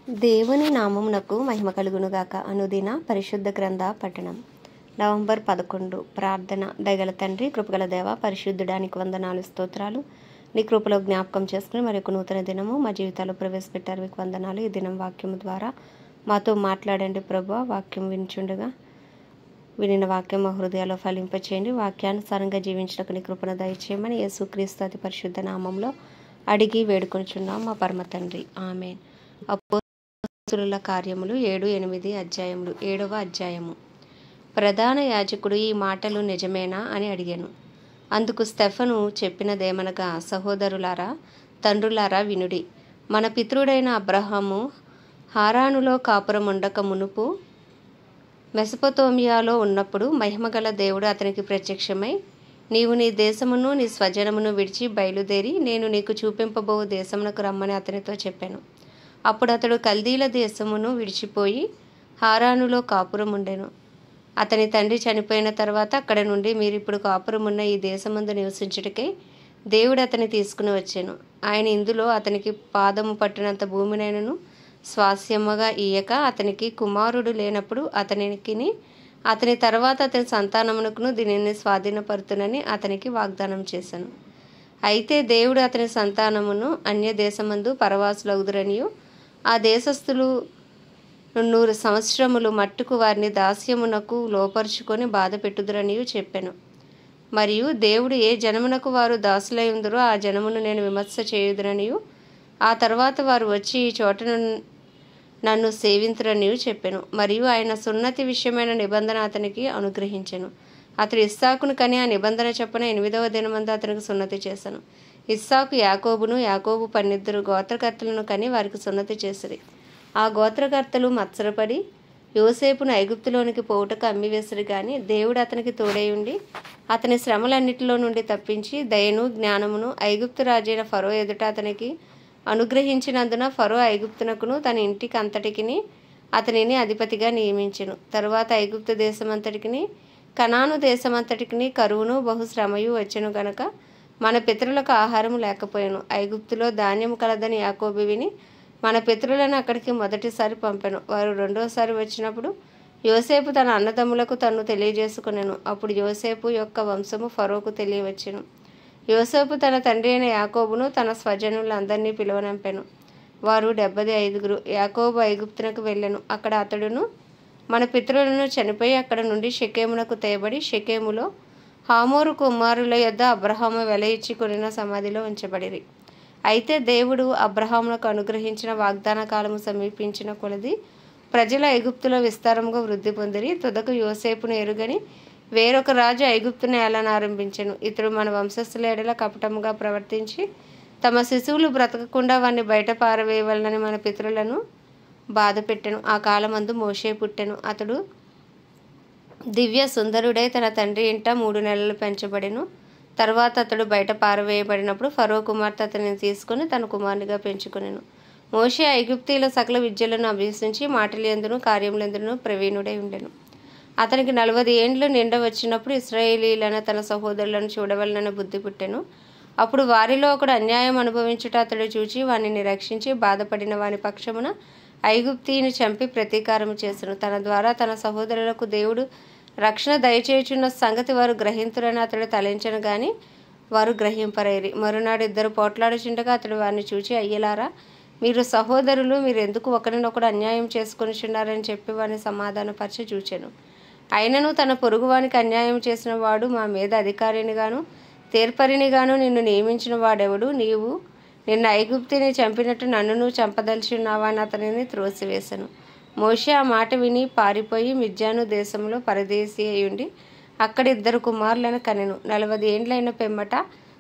దేవుని నామమునకు మహిమ కలుగునుగాక. అనుదిన పరిశుద్ధ గ్రంథ పఠనం. నవంబర్ 11. ప్రార్థన. దయగల తండ్రి, కృపగల దేవ, పరిశుద్ధుడానికి వందనాలు, స్తోత్రాలు. నీ కృపలో జ్ఞాపకం చేసుకుని మరి ఒక నూతన దినము మా జీవితాల్లో ప్రవేశపెట్టారు. మీకు వందనాలు. ఈ దినం వాక్యము ద్వారా మాతో మాట్లాడండి ప్రభువా. వాక్యం వినిచుండగా వినిన వాక్యం మా హృదయాల్లో ఫలింపచేయండి. వాక్యానుసారంగా జీవించడానికి నీ కృపను దయచేయమని యేసుక్రీస్తు అతి పరిశుద్ధ నామంలో అడిగి వేడుకొనుచున్నాం మా పరమ తండ్రి. ఆమేన్. అపోస్తలుల కార్యములు 7-8 అధ్యాయములు. 7వ అధ్యాయము. ప్రధాన యాజకుడు ఈ మాటలు నిజమేనా అని అడిగాను. అందుకు స్టెఫను చెప్పినదేమనగా, సహోదరులారా, తండ్రులారా, వినుడి. మన పితరుడైన అబ్రహాము హారానులో కాపురం ఉండక మునుపు మెసొపొతేమియాలో ఉన్నప్పుడు మహిమగల దేవుడు అతనికి ప్రత్యక్షమై, నీవు నీ దేశమును నీ స్వజనమును విడిచి బయలుదేరి నేను నీకు చూపింపబో దేశమునకు రమ్మని అతనితో చెప్పాను. అప్పుడు అతడు కల్దీల దేశమును విడిచిపోయి హారానులో కాపురం ఉండెను. అతని తండ్రి చనిపోయిన తర్వాత అక్కడ నుండి మీరిప్పుడు కాపురమున్న ఈ దేశమందు నివసించుటకై దేవుడు అతని తీసుకుని వచ్చాను. ఆయన ఇందులో అతనికి పాదము పట్టినంత భూమినైనను స్వాస్యముగా ఇయ్యక, అతనికి కుమారుడు లేనప్పుడు అతని తర్వాత అతని సంతానమునకును దీనిని స్వాధీనపరుతునని అతనికి వాగ్దానం చేశాను. అయితే దేవుడు అతని సంతానమును అన్య దేశమందు పరవాసులగుదురనియు, ఆ దేశస్థులు 100 సంవత్సరములు మట్టుకు వారిని దాస్యమునకు లోపరుచుకొని బాధ పెట్టుదురనియు చెప్పాను. మరియు దేవుడు ఏ జనమునకు వారు దాసులై ఉందరో ఆ జనమును నేను విమర్శ చేయుదురనియు, ఆ తర్వాత వారు వచ్చి ఈ చోటను నన్ను సేవింతురనియు చెప్పాను. మరియు ఆయన సున్నతి విషయమైన నిబంధన అతనికి అనుగ్రహించెను. అతడు ఇస్సాకును కని ఆ నిబంధన చొప్పున 8వ దినమందు అతనికి సున్నతి చేశాను. ఇస్సాకు యాకోబును, యాకోబు 12 గోత్రకర్తలను కని వారికి సున్నతి చేసిరి. ఆ గోత్రకర్తలు మత్సరపడి యోసేపును ఐగుప్తులోనికి పోవుటకు అమ్మివేసిరి. గాని దేవుడు అతనికి తోడై ఉండి అతని శ్రమలన్నిటిలో నుండి తప్పించి దయను జ్ఞానమును ఐగుప్తు రాజైన ఫరో ఎదుట అతనికి అనుగ్రహించినందున ఫరో ఐగుప్తునకును తన ఇంటికి అంతటికిని అతనిని అధిపతిగా నియమించెను. తరువాత ఐగుప్తు దేశమంతటికిని కనాను దేశమంతటికిని కరువును బహుశ్రమయు వచ్చెను గనక మన పితరులకు ఆహారం లేకపోయాను. ఐగుప్తులో ధాన్యము కలదని యాకోబు విని మన పితరులను అక్కడికి మొదటిసారి పంపెను. వారు రెండోసారి వచ్చినప్పుడు యోసేపు తన అన్నదమ్ములకు తను తెలియజేసుకొనెను. అప్పుడు యోసేపు యొక్క వంశము ఫరోకు తెలియవచ్చెను. యోసేపు తన తండ్రి అయిన యాకోబును తన స్వజనులందరినీ పిలువనంపెను. వారు 75. యాకోబు ఐగుప్తునకు వెళ్ళెను. అక్కడ అతడును మన పితరులను చనిపోయి అక్కడ నుండి షెకెమునకు తేబడి షెకెములో హామోరు కుమారుల యొద్ద అబ్రహాము వెల ఇచ్చి కొనిన సమాధిలో ఉంచబడిరి. అయితే దేవుడు అబ్రహామునకు అనుగ్రహించిన వాగ్దాన కాలము సమీపించిన కొలది ప్రజల ఐగుప్తులో విస్తారముగా వృద్ధి పొందిరి. తుదకు యోసేపును ఎరుగని వేరొక రాజు ఐగుప్తును ఏలనారంభించెను. ఇతడు మన వంశస్థుల ఎడల కపటముగా ప్రవర్తించి తమ శిశువులు బ్రతకకుండా వారిని బయట పారవేయవలనని మన పితరులను బాధ పెట్టెను. ఆ కాలమందు మోషే పుట్టెను. అతడు దివ్య సుందరుడై తన తండ్రి ఇంట 3 నెలలు పెంచబడెను. తర్వాత అతడు బయట పారవేయబడినప్పుడు ఫరో కుమార్తె అతనిని తీసుకుని తన కుమారునిగా పెంచుకొనెను. మోషే ఐగుప్తీయుల సకల విద్యలను అభ్యసించి మాటలందును కార్యములందును ప్రవీణుడై ఉండెను. అతనికి 40 ఏండ్లు నిండ వచ్చినప్పుడు ఇశ్రాయేలీయులైన తన సహోదరులను చూడవలనని బుద్ధి పుట్టెను. అప్పుడు వారిలో ఒకడు అన్యాయం అనుభవించుట అతడు చూచి వానిని రక్షించి బాధపడిన వాని పక్షమున ఐగుప్తీయుని చంపి ప్రతీకారము చేసెను. తన ద్వారా తన సహోదరులకు దేవుడు రక్షణ దయచేయుచున్న సంగతి వారు గ్రహింతురని అతడు తలంచెను గాని వారు గ్రహింపరైరి. మరునాడు 2 పోట్లాడుచుండగా అతడు వారిని చూచి, అయ్యలారా, మీరు సహోదరులు, మీరు ఎందుకు ఒకరినొకడు అన్యాయం చేసుకొనిచున్నారని చెప్పి వారిని సమాధానపరిచి చూచెను. అయినను తన పొరుగువానికి అన్యాయం చేసిన వాడు మా మీద అధికారినిగాను తీర్పరినిగాను నిన్ను నియమించిన వాడెవడు? నీవు నిన్న ఐగుప్తిని చంపినట్టు నన్నును చంపదలిచున్నావా అని అతనిని త్రోసివేశను. మోషే ఆ మాట విని పారిపోయి మిద్యాను దేశంలో పరదేశి అయ్యుండి అక్కడ 2 కుమారులను కనెను. 40 ఏండ్లైన పిమ్మట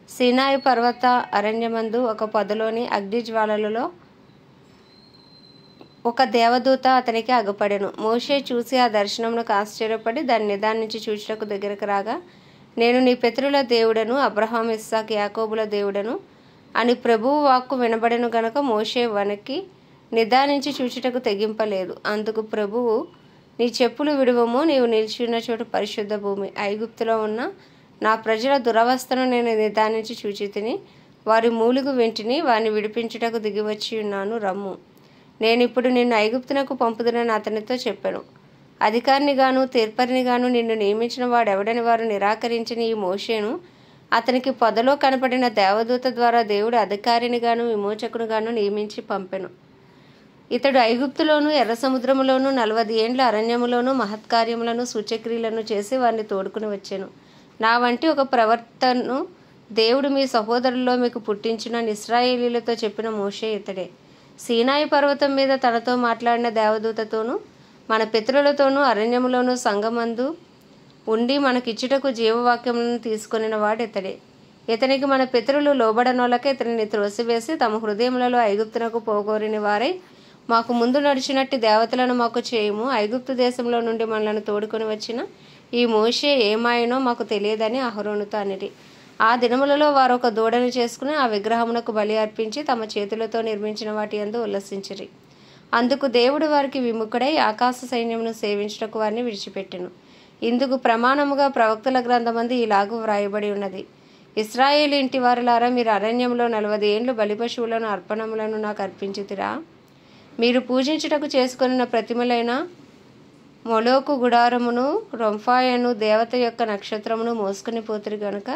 సీనాయి పర్వత అరణ్యమందు ఒక పొదలోని అగ్నిజ్వాలలలో ఒక దేవదూత అతనికి అగపడెను. మోషే చూసి ఆ దర్శనమునకు ఆశ్చర్యపడి దాన్ని నిదానించి చూచుటకు దగ్గరకు రాగా, నేను నీ పితరుల దేవుడను, అబ్రహాము ఇస్సాకు యాకోబుల దేవుడను అని ప్రభువు వాక్కు వినబడెను గనక మోషే వణకి నిదానించి చూచుటకు తెగింపలేదు. అందుకు ప్రభువు, నీ చెప్పులు విడువము, నీవు నిలిచియున్న చోటు పరిశుద్ధ భూమి. ఐగుప్తులో ఉన్న నా ప్రజల దురవస్థను నేను నిదానించి చూచి తిని వారి మూలుగు వింటిని వారిని విడిపించుటకు దిగివచ్చి ఉన్నాను. రమ్ము, నేనిప్పుడు నిన్ను ఐగుప్తునకు పంపుదునని అతనితో చెప్పాను. అధికారినిగాను తీర్పరినిగాను నిన్ను నియమించిన వాడెవడని వారు నిరాకరించిన ఈ మోషేను అతనికి పొదలో కనపడిన దేవదూత ద్వారా దేవుడు అధికారినిగాను విమోచకునిగాను నియమించి పంపెను. ఇతడు ఐగుప్తులోను ఎర్ర సముద్రములోను 40 ఏండ్ల అరణ్యములోను మహత్కార్యములను సూచక్రియలను చేసి వారిని తోడుకుని వచ్చాను. నా వంటి ఒక ప్రవర్తనను దేవుడు మీ సహోదరుల్లో మీకు పుట్టించిన ఇశ్రాయేలీలతో చెప్పిన మోషే ఇతడే. సీనాయి పర్వతం మీద తనతో మాట్లాడిన దేవదూతతోనూ మన పితరులతోనూ అరణ్యములోను సంగమందు ఉండి మనకిచ్చుటకు జీవవాక్యములను తీసుకొనిన వాడు ఇతడే. ఇతనికి మన పితరులు లోబడనోళ్ళక ఇతనిని త్రోసివేసి తమ హృదయములలో ఐగుప్తునకు పోగోరిన వారై మాకు ముందు నడిచినట్టు దేవతలను మాకు చేయము. ఐగుప్తు దేశంలో నుండి మనలను తోడుకొని వచ్చిన ఈ మోషే ఏమాయనో మాకు తెలియదని అహరోనుతో అనిరి. ఆ దినములలో వారు ఒక దూడను చేసుకుని ఆ విగ్రహమునకు బలి అర్పించి తమ చేతులతో నిర్మించిన వాటి యందు ఉల్లసించిరి. అందుకు దేవుడు వారికి విముఖుడై ఆకాశ సైన్యమును సేవించుటకు వారిని విడిచిపెట్టెను. ఇందుకు ప్రమాణముగా ప్రవక్తల గ్రంథమందు ఇలాగూ వ్రాయబడి ఉన్నది. ఇశ్రాయేలు ఇంటి వారులారా, మీరు అరణ్యంలో 40 ఏండ్లు బలిపశువులను అర్పణములను నాకు అర్పించితిరా? మీరు పూజించుటకు చేసుకొనిన ప్రతిమలైన మొలోకు గుడారమును రొంఫాయను దేవత యొక్క నక్షత్రమును మోసుకుని పోతురు గనుక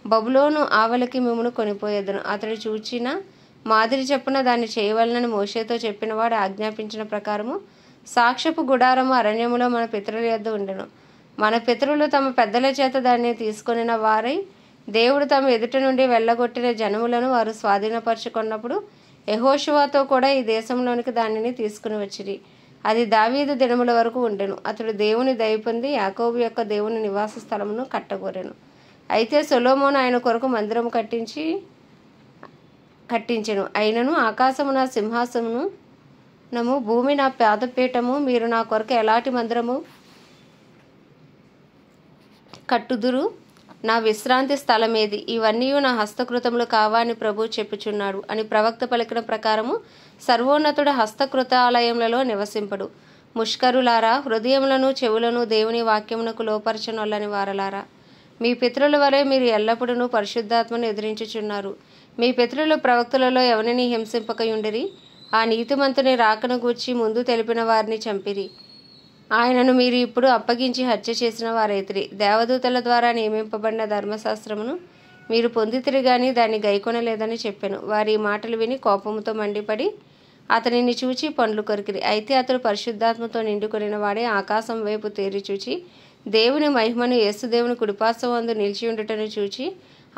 బబులోను ఆవలికి మిమ్మును కొనిపోయేదను. అతడు చూచిన మాదిరి చెప్పున దాన్ని చేయవలనని మోషేతో చెప్పినవాడు ఆజ్ఞాపించిన ప్రకారము సాక్ష్యపు గుడారము అరణ్యములో మన పితరుల యొద్ద ఉండెను. మన పితరులు తమ పెద్దల చేత దాన్ని తీసుకొనిన వారై దేవుడు తమ ఎదుట నుండి వెళ్ళగొట్టిన జనములను వారు స్వాధీనపరచుకున్నప్పుడు యెహోషువతో కూడా ఈ దేశంలోనికి దానిని తీసుకుని వచ్చిరి. అది దావీదు దినముల వరకు ఉండెను. అతడు దేవుని దయ పొంది యాకోబు యొక్క దేవుని నివాస స్థలమును కట్టగోరెను. అయితే సొలొమోను ఆయన కొరకు మందిరము కట్టించెను. అయినను ఆకాశము నా సింహాసనము, భూమి నా పాదపీఠము, మీరు నా కొరకు ఎలాంటి మందిరము కట్టుదురు? నా విశ్రాంతి స్థలమేది? ఇవన్నీ నా హస్తకృతములు కావా అని ప్రభు చెప్పుచున్నాడు అని ప్రవక్త పలికిన ప్రకారము సర్వోన్నతుడు హస్తకృతాలయములలో నివసింపడు. ముష్కరులారా, హృదయములను చెవులను దేవుని వాక్యమునకు లోపరచనొల్లని వారలారా, మీ పితరుల వలె మీరు ఎల్లప్పుడూ పరిశుద్ధాత్మను ఎదిరించుచున్నారు. మీ పితరుల ప్రవక్తలలో ఎవరిని హింసింపకయుండిరి. ఆ నీతిమంతుని రాకను గూర్చి ముందు తెలిపిన వారిని చంపిరి. ఆయనను మీరు ఇప్పుడు అప్పగించి హత్య చేసిన వారైతిరి. దేవదూతల ద్వారా నియమింపబడిన ధర్మశాస్త్రమును మీరు పొందితిరి గాని దాన్ని గైకొనలేదని చెప్పాను. వారి ఈ మాటలు విని కోపముతో మండిపడి అతనిని చూచి పండ్లు కొరికిరి. అయితే అతడు పరిశుద్ధాత్మతో నిండుకొనిన వాడే ఆకాశం వైపు తేరి చూచి దేవుని మహిమను యేసుదేవుని కుడిపార్శ్వమందు నిలిచి ఉండుటను చూచి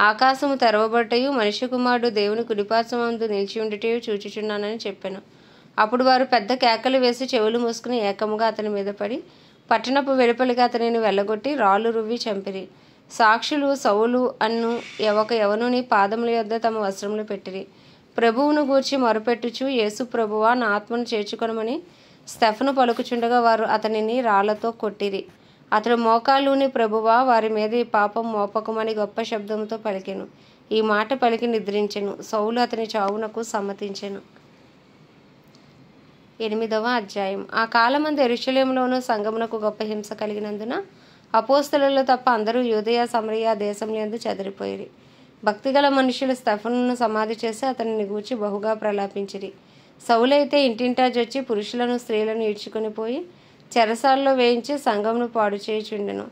ఆకాశము తెరవబడటయు మనిషి కుమారుడు దేవుని కుడిపార్శ్వమందు నిలిచి ఉండుటయు చూచుచున్నానని చెప్పాను. అప్పుడు వారు పెద్ద కేకలు వేసి చెవులు మూసుకుని ఏకముగా అతని మీద పడి పట్టణపు వెలుపలికి అతనిని వెళ్ళగొట్టి రాళ్ళు రువ్వి చంపిరి. సాక్షులు సౌలు అన్ను యవనుని పాదముల యొద్ద తమ వస్త్రములు పెట్టిరి. ప్రభువును గూర్చి మొరపెట్టుచు, యేసు ప్రభువా, నా ఆత్మను చేర్చుకొనమని స్టెఫను పలుకుచుండగా వారు అతనిని రాళ్లతో కొట్టిరి. అతడు మోకాళ్ళూని, ప్రభువా, వారి మీద ఈ పాపం మోపకమని గొప్ప శబ్దముతో పలికెను. ఈ మాట పలికి నిద్రించెను. సౌలు అతని చావునకు సమ్మతించెను. 8వ అధ్యాయం. ఆ కాలమందు యెరూషలేములోను సంఘమునకు గొప్ప హింస కలిగినందున అపోస్తలులు తప్ప అందరూ యూదయ సమరయ దేశములందు చెదిరిపోయిరి. భక్తిగల మనుషులు స్టెఫనును సమాధి చేసి అతనిని గూర్చి బహుగా ప్రలాపించిరి. సౌలైతే ఇంటింటా జొచ్చి పురుషులను స్త్రీలను ఈడ్చుకొని పోయి చెరసాల్లో వేయించి సంఘమును పాడు చేయుచుండెను.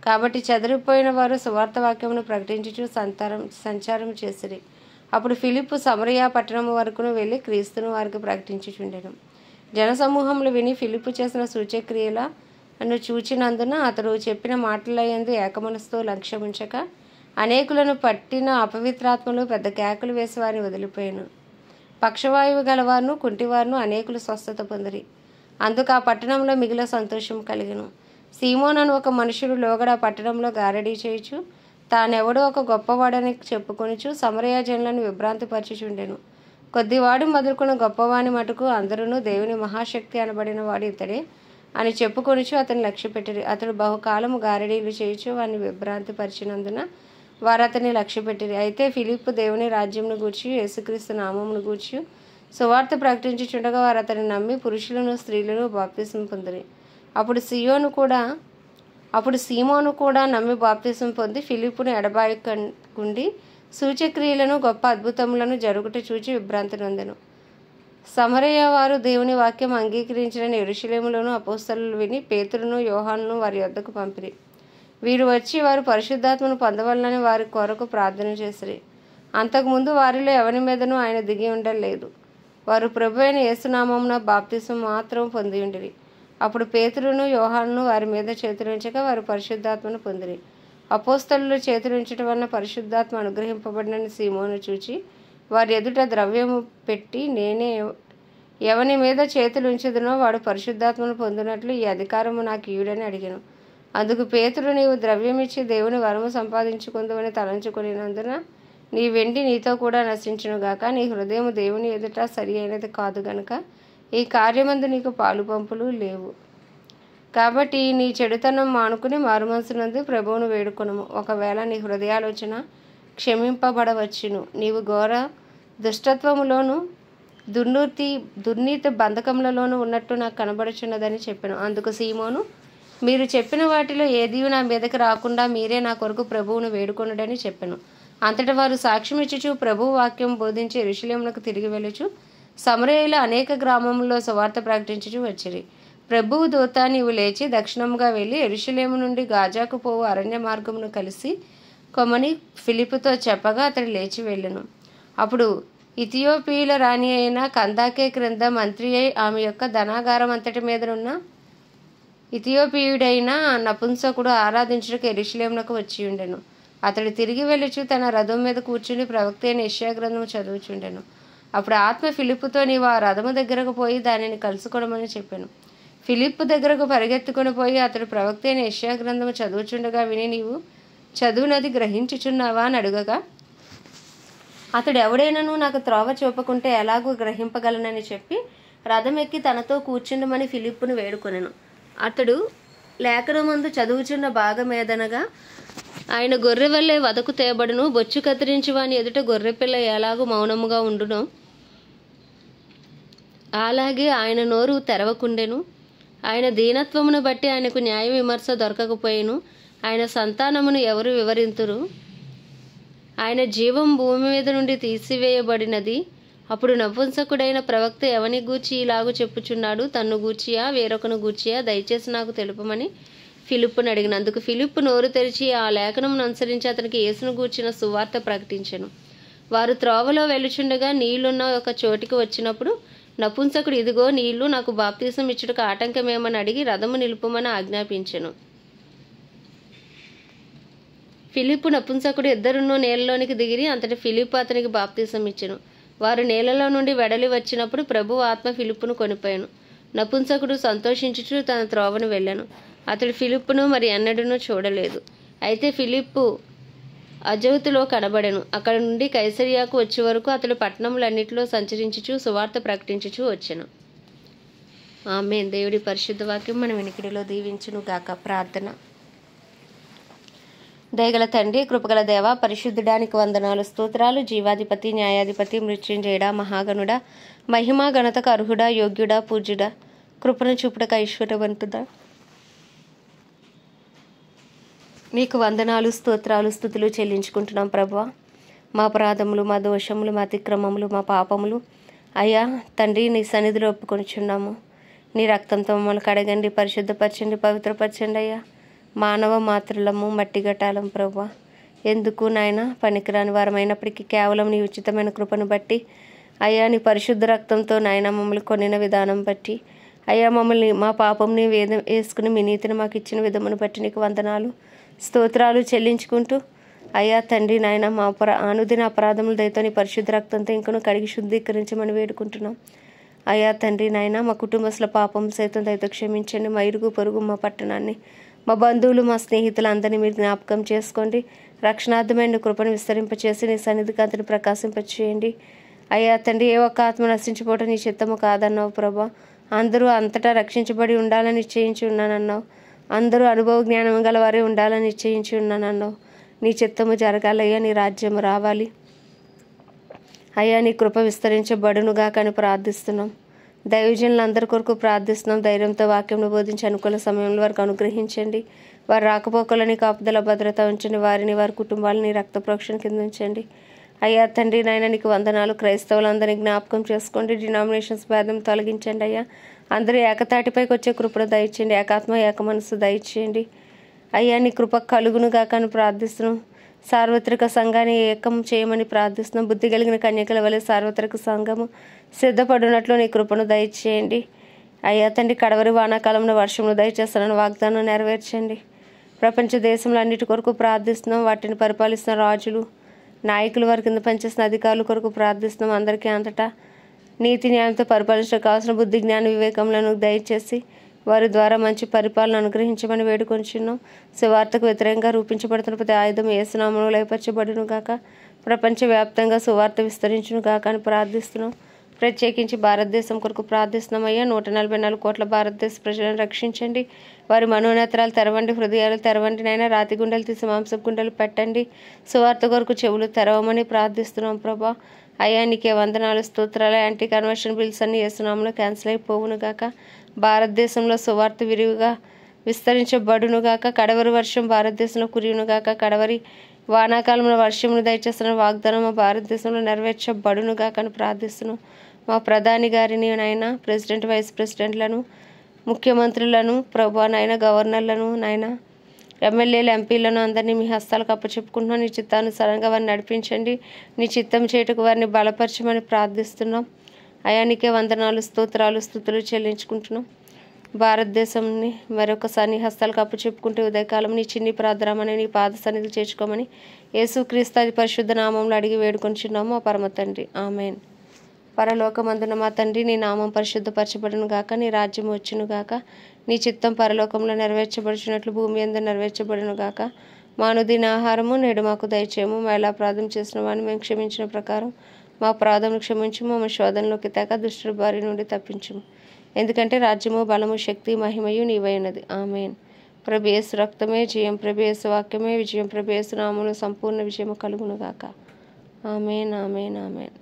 కాబట్టి చెదిరిపోయిన వారు సువార్త వాక్యమును ప్రకటించుచు సంచారం చేసిరి. అప్పుడు ఫిలిప్పు సమరయ పట్టణము వరకును వెళ్ళి క్రీస్తును వారికి ప్రకటించుచుండెను. జనసమూహములు విని ఫిలిప్పు చేసిన సూచక్రియలను చూచినందున అతడు చెప్పిన మాటలయందు ఏకమనసుతో లక్ష్యముంచక అనేకులను పట్టిన అపవిత్రాత్మలు పెద్ద కేకలు వేసి వారిని వదిలిపోయాను. పక్షవాయువు గలవారును కుంటివారును అనేకులు స్వస్థత పొందిరి. అందుకు ఆ పట్టణంలో మిగిలిన సంతోషం కలిగెను. సీమోనను ఒక మనుషుడు లోగడ పట్టణంలో గారడీ చేయుచు తానెవడో ఒక గొప్పవాడని చెప్పుకొనుచు సమరయ జనులను విభ్రాంతిపరచుచుండెను. కొద్దివాడు మొదలుకొని గొప్పవాని మటుకు అందరూ దేవుని మహాశక్తి అనబడిన వాడు ఇతడే అని చెప్పుకొనుచు అతని లక్ష్యపెట్టిరి. అతడు బహుకాలము గారడీలు చేయుచు వారిని విభ్రాంతిపరిచినందున వారు అతన్ని లక్ష్యపెట్టిరి. అయితే ఫిలిప్పు దేవుని రాజ్యమును గూర్చి యేసుక్రీస్తు నామమును గూర్చి సువార్త ప్రకటించుచుండగా వారు అతన్ని నమ్మి పురుషులను స్త్రీలను బాప్తిసం పొందిరి. అప్పుడు సీమోను కూడా నమ్మి బాప్తిసం పొంది ఫిలిప్పును ఎడబాయకుండి సూచక్రియలను గొప్ప అద్భుతములను జరుగుట చూచి విభ్రాంతి నొందెను. సమరయ వారు దేవుని వాక్యం అంగీకరించిన యెరూషలేములోను అపోస్తలులు విని పేతురును యోహానును వారి యొద్దకు పంపిరి. వీరు వచ్చి వారు పరిశుద్ధాత్మను పొందవలనని వారి కొరకు ప్రార్థన చేసిరి. అంతకుముందు వారిలో ఎవరి మీదనూ ఆయన దిగి ఉండలేదు. వారు ప్రభు అయిన యేసునామమున బాప్తిసం మాత్రం పొంది ఉండిరి. అప్పుడు పేతురును యోహానును వారి మీద చేతులుంచగా వారు పరిశుద్ధాత్మను పొందిరి. అపోస్తలులు చేతులుంచటం వలన పరిశుద్ధాత్మ అనుగ్రహింపబడినని సీమోను చూచి వారి ఎదుట ద్రవ్యము పెట్టి, నేనే ఎవని మీద చేతులు ఉంచుదునో వాడు పరిశుద్ధాత్మను పొందినట్లు ఈ అధికారము నాకు ఇయ్యుడని అడిగాను. అందుకు పేతురు, నీవు ద్రవ్యమిచ్చి దేవుని వరము సంపాదించుకుందువని తలంచుకునినందున నీ వెండి నీతో కూడా నశించునుగాక. నీ హృదయము దేవుని ఎదుట సరి అయినది కాదు గనుక ఈ కార్యమందు నీకు పాలు పంపులు లేవు. కాబట్టి నీ చెడుతనం మానుకుని మారుమనసునందు ప్రభువును వేడుకొనుము. ఒకవేళ నీ హృదయాలోచన క్షమింపబడవచ్చును. నీవు ఘోర దుష్టత్వములోను దుర్నీతి బంధకములలోనూ ఉన్నట్టు నాకు కనబడుచున్నదని చెప్పాను. అందుకు సీమోను, మీరు చెప్పిన వాటిలో ఏదియూ నా మీదకి రాకుండా మీరే నా కొరకు ప్రభువును వేడుకొనుడని చెప్పాను. అంతటా వారు సాక్ష్యమిచ్చుచు ప్రభువు వాక్యం బోధించి యెరూషలేమునకు తిరిగి వెళ్ళుచు సమరయలో అనేక గ్రామముల్లో సువార్త ప్రకటించుచు వచ్చిరి. ప్రభువు దూత, నీవు లేచి దక్షిణముగా వెళ్ళి యెరూషలేము నుండి గాజాకు పోవు అరణ్య మార్గమును కలిసి కొమ్మని ఫిలిప్పుతో చెప్పగా అతడు లేచి వెళ్ళెను. అప్పుడు ఇథియోపియుల రాణి అయిన కందాకే క్రింద మంత్రి అయి ఆమె యొక్క ధనాగారం అంతటి మీదనున్న ఇథియోపియుడైన నపుంసకుడు ఆరాధించుటకు యెరూషలేమునకు వచ్చి ఉండెను. అతడు తిరిగి వెళ్ళుచు తన రథం మీద కూర్చుని ప్రవక్త అయిన యెషయా గ్రంథము చదువుచుండెను. అప్పుడు ఆత్మ ఫిలిప్పుతో, నీవు ఆ రథము దగ్గరకు పోయి దానిని కలుసుకొనమని చెప్పాను. ఫిలిప్పు దగ్గరకు పరిగెత్తుకొని పోయి అతడు ప్రవక్త అయిన యెషయా గ్రంథము చదువుచుండగా విని, నీవు చదువునది గ్రహించుచున్నావా అని అడుగగా, అతడు ఎవడైనాను నాకు త్రోవ చూపకుంటే ఎలాగూ గ్రహింపగలనని చెప్పి రథం ఎక్కి తనతో కూర్చుండమని ఫిలిప్పును వేడుకొనెను. అతడు లేఖనమందు చదువుచున్న భాగమేదనగా, ఆయన గొర్రె వల్లే వదకు తేబడును, బొచ్చు కత్తిరించి వాని ఎదుట గొర్రెపిల్ల ఎలాగూ మౌనముగా ఉండునో అలాగే ఆయన నోరు తెరవకుండెను. ఆయన దీనత్వమును బట్టి ఆయనకు న్యాయ విమర్శ దొరకకపోయేను. ఆయన సంతానమును ఎవరు వివరింతురు? ఆయన జీవం భూమి మీద నుండి తీసివేయబడినది. అప్పుడు నపుంసకుడైన ప్రవక్త ఎవని గూర్చి ఇలాగూ చెప్పుచున్నాడు? తన్ను గూర్చియా వేరొకను గూర్చియా? దయచేసి నాకు తెలుపమని ఫిలిప్పును అడిగినందుకు ఫిలిప్పు నోరు తెరిచి ఆ లేఖనమును అనుసరించి అతనికి యేసును గూర్చిన సువార్త ప్రకటించెను. వారు త్రోవలో వెళ్ళుచుండగా నీళ్లున్న ఒక చోటికి వచ్చినప్పుడు నపుంసకుడు, ఇదిగో నీళ్లు, నాకు బాప్తీసం ఇచ్చుటకు ఆటంకమేమని అడిగి రథము నిలుపుమని ఆజ్ఞాపించెను. ఫిలిప్పు నపుంసకుడు ఇద్దరును నీళ్ళలోనికి దిగిరి. అంతటి ఫిలిప్పు అతనికి బాప్తీసం ఇచ్చెను. వారు నీళ్లలో నుండి వెడలి వచ్చినప్పుడు ప్రభువు ఆత్మ ఫిలిప్పును కొనిపోయాను. నపుంసకుడు సంతోషించుచు తన త్రోవను వెళ్ళాను. అతడు ఫిలిప్పును మరి ఎన్నడూనూ చూడలేదు. అయితే ఫిలిప్పు అజౌతులో కనబడెను. అక్కడ నుండి కైసరియాకు వచ్చే వరకు అతడు పట్టణములన్నిటిలో సంచరించుచు సువార్త ప్రకటించుచు వచ్చెను. ఆమేన్. దేవుడి పరిశుద్ధ వాక్యం మన వినికిడిలో దీవించును గాక. ప్రార్థన. దయగల తండ్రి, కృపగల దేవ, పరిశుద్ధుడానికి వందనాలు, స్తోత్రాలు. జీవాధిపతి, న్యాయాధిపతి, మృత్యుంజయుడా, మహాగణుడా, మహిమా ఘనతకు అర్హుడా, యోగ్యుడా, పూజ్యుడా, కృపను చూపుటకు ఐశ్వర్యవంతుడా, నీకు వందనాలు, స్తోత్రాలు, స్తుతులు చెల్లించుకుంటున్నాం ప్రభువా. మా అపరాధములు, మా దోషములు, మా అతిక్రమములు, మా పాపములు అయ్యా తండ్రి నీ సన్నిధిలో ఒప్పుకొనిచున్నాము. నీ రక్తంతో మమ్మల్ని కడగండి, పరిశుద్ధపరచండి, పవిత్రపరచండి అయ్యా. మానవ మాత్రులము, మట్టి గట్టాలం ప్రభువా. ఎందుకు నాయన పనికిరాని వారమైనప్పటికీ కేవలం నీ ఉచితమైన కృపను బట్టి అయ్యా, నీ పరిశుద్ధ రక్తంతో నాయన మమ్మల్ని కొనిన విధానం బట్టి అయ్యా, మమ్మల్ని మా పాపంని వేసుకుని మీ నీతిని మాకు ఇచ్చిన విధమును బట్టి నీకు వందనాలు, స్తోత్రాలు చెల్లించుకుంటూ అయ్యా తండ్రి నాయన మా అనుదిన అపరాధములు దయతో నీ పరిశుద్ధ రక్తంతో ఇంకను కడిగి శుద్ధీకరించమని వేడుకుంటున్నాం. అయ్యా తండ్రి నాయన మా కుటుంబస్తుల పాపం సైతం దయతో క్షమించండి. మా ఇరుగు పొరుగు, మా పట్టణాన్ని, మా బంధువులు, మా స్నేహితులందరినీ మీరు జ్ఞాపకం చేసుకోండి. రక్షణార్థమైన కృపను విస్తరింపచేసి నీ సన్నిధి కాంతిని ప్రకాశింపచేయండి. అయ్యా తండ్రి, ఏ ఒక్క ఆత్మ నశించిపోవటం నీ చిత్తము కాదన్నావు ప్రభా. అందరూ అంతటా రక్షించబడి ఉండాలని నిశ్చయించి ఉన్నానన్నావు. అందరూ అనుభవ జ్ఞానం గలవారే ఉండాలని నిశ్చయించి ఉన్నానన్నావు. నీ చిత్తము జరగాలయ్యా, నీ రాజ్యం రావాలి అయ్యా, నీ కృప విస్తరించబడునుగా కానీ ప్రార్థిస్తున్నాం. దైవజనులందరి కొరకు ప్రార్థిస్తున్నాం. ధైర్యంతో వాక్యంను బోధించి అనుకూల సమయంలో వారికి అనుగ్రహించండి. వారి రాకపోకలని కాపుదల భద్రత ఉంచండి. వారిని, వారి కుటుంబాలని రక్త ప్రోక్షణ కింద ఉంచండి అయ్యా తండ్రి నాయన నీకు వందనాలు. క్రైస్తవులందరినీ జ్ఞాపకం చేసుకోండి. డినామినేషన్స్ భేదం తొలగించండి అయ్యా. అందరూ ఏకతాటిపైకి వచ్చే కృపను దయచేయండి. ఏకాత్మ ఏక మనసు దయచేయండి అయ్యా. నీ కృప కలుగును గాక అని ప్రార్థిస్తున్నాం. సార్వత్రిక సంఘాన్ని ఏకం చేయమని ప్రార్థిస్తున్నాం. బుద్ధి కలిగిన కన్యకల వలె సార్వత్రిక సంఘము సిద్ధపడినట్లు నీ కృపను దయచేయండి అయ్యా తండ్రి. కడవరి వానాకాలంలో వర్షములు దయచేస్తానని వాగ్దానం నెరవేర్చండి. ప్రపంచ దేశంలో అన్నిటి కొరకు ప్రార్థిస్తున్నాం. వాటిని పరిపాలిస్తున్న రాజులు, నాయకులు, వారి కింద పనిచేసిన అధికారుల కొరకు ప్రార్థిస్తున్నాం. అందరికీ అంతటా నీతి న్యాయంతో పరిపాలించడానికి కావాల్సిన బుద్ధి జ్ఞాన వివేకములను దయచేసి వారి ద్వారా మంచి పరిపాలన అనుగ్రహించమని వేడుకొంచున్నాం. సువార్తకు వ్యతిరేకంగా రూపించబడుతున్న ప్రతి ఆయుధం యేసు నామములో లయపరచబడును గాక. ప్రపంచవ్యాప్తంగా సువార్త విస్తరించును గాక అని ప్రార్థిస్తున్నాం. ప్రత్యేకించి భారతదేశం కొరకు ప్రార్థిస్తున్నాం అయ్యా. 144 కోట్ల భారతదేశ ప్రజలను రక్షించండి. వారి మనోనేత్రాలు తెరవండి, హృదయాలు తెరవండి నైనా. రాతి గుండెలు తీసి మాంసపు గుండెలు పెట్టండి. సువార్త కొరకు చెవులు తెరవమని ప్రార్థిస్తున్నాం ప్రభా. అయ్యా నీకే వందనాలు, స్తోత్రాలు. యాంటీ కన్వర్షన్ బిల్స్ అన్ని యేసునామములో క్యాన్సిల్ అయిపోవును గాక. భారతదేశంలో సువార్త విరివిగా విస్తరించబడును గాక. కడవరి వర్షం భారతదేశంలో కురియును గాక. కడవరి వానాకాలంలో వర్షమును దయచేస్తున్న వాగ్దానం మా భారతదేశంలో నెరవేర్చబడును గాక అని ప్రార్థిస్తున్నాం. మా ప్రధాని గారిని నాయన, ప్రెసిడెంట్, వైస్ ప్రెసిడెంట్లను, ముఖ్యమంత్రులను ప్రభా నాయన, గవర్నర్లను నాయన, ఎమ్మెల్యేలు, ఎంపీలను అందరినీ మీ హస్తాలకు అప్పచెప్పుకుంటున్నాం. నీ చిత్తానుసారంగా వారిని నడిపించండి. నీ చిత్తం చేటుకు వారిని బలపరచమని ప్రార్థిస్తున్నాం అయా. నీకే వందనాలు, స్తోత్రాలు, స్తుతులు చెల్లించుకుంటున్నాం. భారతదేశంని మరొకసారి నీ హస్తాలకు అప్పచెప్పుకుంటే ఉదయకాలం నీ చిన్ని ప్రార్థనమని నీ పాద సన్నిధి చేర్చుకోమని యేసుక్రీస్తు అతి పరిశుద్ధ నామంలో అడిగి వేడుకొంచున్నాము మా పరమ తండ్రి. ఆమెన్. పరలోకమందున మా తండ్రి, నీ నామం పరిశుద్ధపరచబడును గాక. నీ రాజ్యం వచ్చును గాక. నీ చిత్తం పరలోకంలో నెరవేర్చబడుచున్నట్లు భూమి యందు నెరవేర్చబడును గాక. మా అనుదిన ఆహారము నేడు మాకు దయచేయము. మా ఎలా అపరాధం చేసిన వారిని మేము క్షమించిన ప్రకారం మా అపరాధమును క్షమించుము. మా శోధనలోకి తేక దుష్టుడి బారి నుండి తప్పించుము. ఎందుకంటే రాజ్యము, బలము, శక్తి, మహిమయు నీవై ఉన్నది. ఆమెన్. ప్రభు యేసు రక్తమే జయం, ప్రభు యేసు వాక్యమే విజయం, ప్రభు యేసు నామములో సంపూర్ణ విజయము కలుగును గాక. Amen, amen, amen.